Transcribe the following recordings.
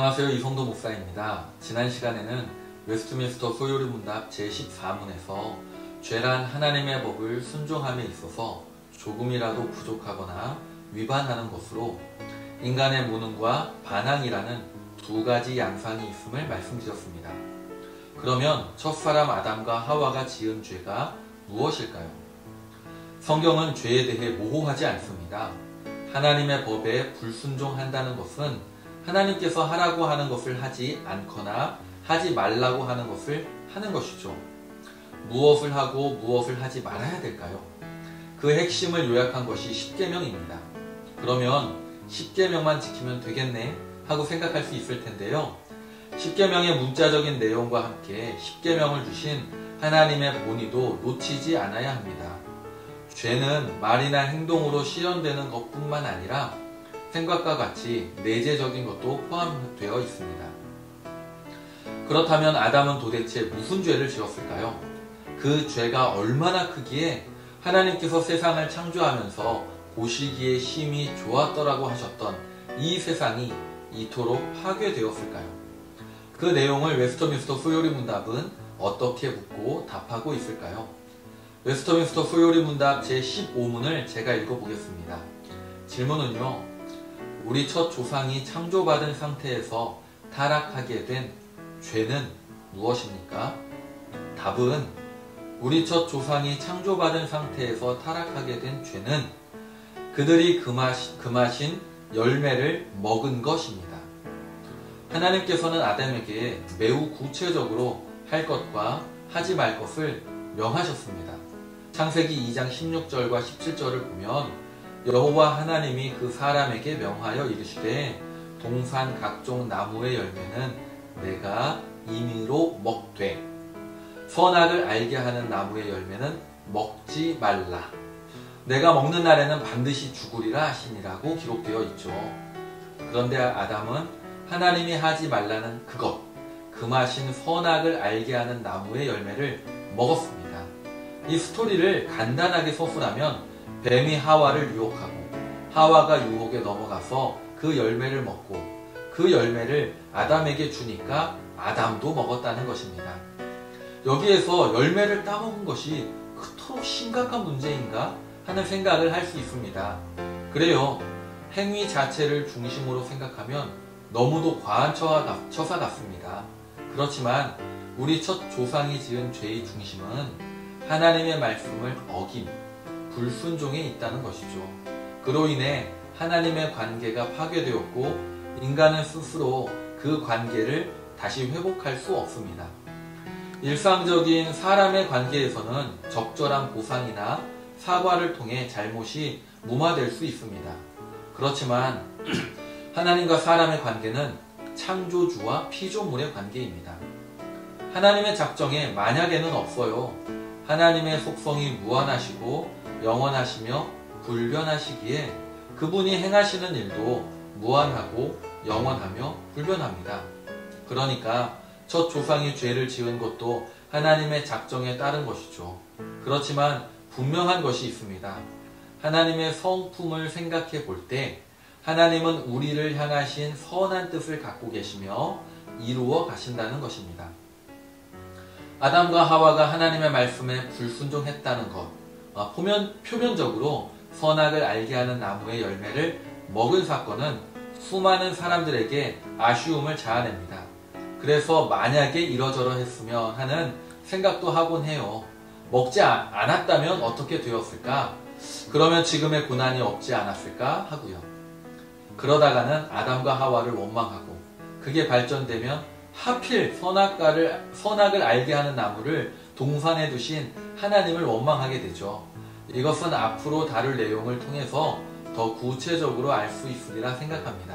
안녕하세요. 이성도 목사입니다. 지난 시간에는 웨스트민스터 소요리 문답 제14문에서 죄란 하나님의 법을 순종함에 있어서 조금이라도 부족하거나 위반하는 것으로 인간의 무능과 반항이라는 두 가지 양상이 있음을 말씀드렸습니다. 그러면 첫사람 아담과 하와가 지은 죄가 무엇일까요? 성경은 죄에 대해 모호하지 않습니다. 하나님의 법에 불순종한다는 것은 하나님께서 하라고 하는 것을 하지 않거나 하지 말라고 하는 것을 하는 것이죠. 무엇을 하고 무엇을 하지 말아야 될까요? 그 핵심을 요약한 것이 십계명입니다. 그러면 십계명만 지키면 되겠네 하고 생각할 수 있을 텐데요. 십계명의 문자적인 내용과 함께 십계명을 주신 하나님의 본의도 놓치지 않아야 합니다. 죄는 말이나 행동으로 실현되는 것뿐만 아니라 생각과 같이 내재적인 것도 포함되어 있습니다. 그렇다면 아담은 도대체 무슨 죄를 지었을까요? 그 죄가 얼마나 크기에 하나님께서 세상을 창조하면서 보시기에 심히 좋았더라고 하셨던 이 세상이 이토록 파괴되었을까요? 그 내용을 웨스트민스터 소요리 문답은 어떻게 묻고 답하고 있을까요? 웨스트민스터 소요리 문답 제15문을 제가 읽어보겠습니다. 질문은요. 우리 첫 조상이 창조받은 상태에서 타락하게 된 죄는 무엇입니까? 답은 우리 첫 조상이 창조받은 상태에서 타락하게 된 죄는 그들이 금하신 열매를 먹은 것입니다. 하나님께서는 아담에게 매우 구체적으로 할 것과 하지 말 것을 명하셨습니다. 창세기 2장 16절과 17절을 보면 여호와 하나님이 그 사람에게 명하여 이르시되 동산 각종 나무의 열매는 내가 임의로 먹되 선악을 알게 하는 나무의 열매는 먹지 말라. 내가 먹는 날에는 반드시 죽으리라 하시니라고 기록되어 있죠. 그런데 아담은 하나님이 하지 말라는 그것, 금하신 선악을 알게 하는 나무의 열매를 먹었습니다. 이 스토리를 간단하게 서술하면 뱀이 하와를 유혹하고 하와가 유혹에 넘어가서 그 열매를 먹고 그 열매를 아담에게 주니까 아담도 먹었다는 것입니다. 여기에서 열매를 따먹은 것이 그토록 심각한 문제인가 하는 생각을 할 수 있습니다. 그래요. 행위 자체를 중심으로 생각하면 너무도 과한 처사 같습니다. 그렇지만 우리 첫 조상이 지은 죄의 중심은 하나님의 말씀을 어긴 불순종에 있다는 것이죠. 그로 인해 하나님의 관계가 파괴되었고 인간은 스스로 그 관계를 다시 회복할 수 없습니다. 일상적인 사람의 관계에서는 적절한 보상이나 사과를 통해 잘못이 무마될 수 있습니다. 그렇지만 하나님과 사람의 관계는 창조주와 피조물의 관계입니다. 하나님의 작정에 만약에는 없어요. 하나님의 속성이 무한하시고 영원하시며 불변하시기에 그분이 행하시는 일도 무한하고 영원하며 불변합니다. 그러니까 첫 조상이 죄를 지은 것도 하나님의 작정에 따른 것이죠. 그렇지만 분명한 것이 있습니다. 하나님의 성품을 생각해 볼 때 하나님은 우리를 향하신 선한 뜻을 갖고 계시며 이루어 가신다는 것입니다. 아담과 하와가 하나님의 말씀에 불순종했다는 것, 표면적으로 선악을 알게 하는 나무의 열매를 먹은 사건은 수많은 사람들에게 아쉬움을 자아냅니다. 그래서 만약에 이러저러 했으면 하는 생각도 하곤 해요. 먹지 않았다면 어떻게 되었을까? 그러면 지금의 고난이 없지 않았을까? 하고요. 그러다가는 아담과 하와를 원망하고 그게 발전되면 하필 선악을 알게 하는 나무를 동산에 두신 하나님을 원망하게 되죠. 이것은 앞으로 다룰 내용을 통해서 더 구체적으로 알 수 있으리라 생각합니다.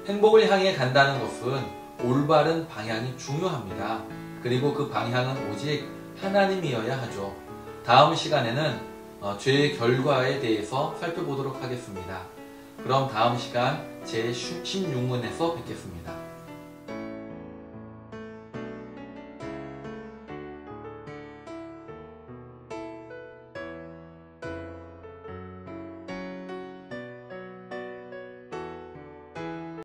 행복을 향해 간다는 것은 올바른 방향이 중요합니다. 그리고 그 방향은 오직 하나님이어야 하죠. 다음 시간에는 죄의 결과에 대해서 살펴보도록 하겠습니다. 그럼 다음 시간 제16문에서 뵙겠습니다.